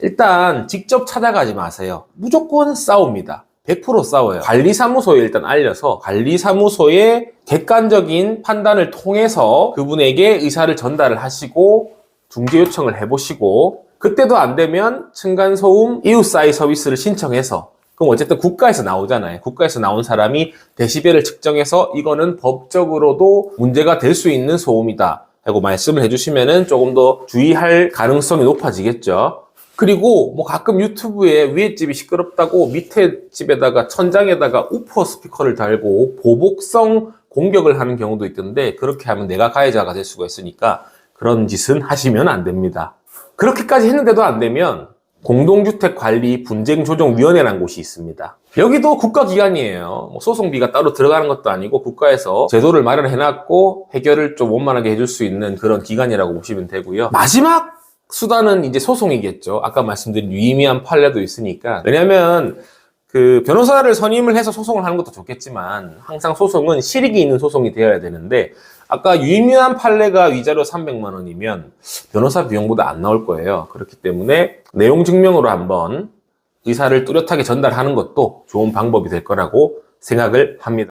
일단 직접 찾아가지 마세요. 무조건 싸웁니다. 100% 싸워요. 관리사무소에 일단 알려서 관리사무소의 객관적인 판단을 통해서 그분에게 의사를 전달을 하시고 중재 요청을 해보시고, 그때도 안 되면 층간소음 이웃사이 서비스를 신청해서, 그럼 어쨌든 국가에서 나오잖아요. 국가에서 나온 사람이 데시벨을 측정해서 이거는 법적으로도 문제가 될 수 있는 소음이다 하고 말씀을 해주시면은 조금 더 주의할 가능성이 높아지겠죠. 그리고 뭐 가끔 유튜브에 위에 집이 시끄럽다고 밑에 집에다가 천장에다가 우퍼 스피커를 달고 보복성 공격을 하는 경우도 있던데, 그렇게 하면 내가 가해자가 될 수가 있으니까 그런 짓은 하시면 안 됩니다. 그렇게까지 했는데도 안 되면 공동주택관리분쟁조정위원회라는 곳이 있습니다. 여기도 국가기관이에요. 뭐 소송비가 따로 들어가는 것도 아니고 국가에서 제도를 마련해놨고 해결을 좀 원만하게 해줄 수 있는 그런 기관이라고 보시면 되고요. 마지막 수단은 이제 소송이겠죠. 아까 말씀드린 유의미한 판례도 있으니까. 왜냐면 그 변호사를 선임을 해서 소송을 하는 것도 좋겠지만 항상 소송은 실익이 있는 소송이 되어야 되는데, 아까 유의미한 판례가 위자료 300만 원이면 변호사 비용보다 안 나올 거예요. 그렇기 때문에 내용 증명으로 한번 의사를 뚜렷하게 전달하는 것도 좋은 방법이 될 거라고 생각을 합니다.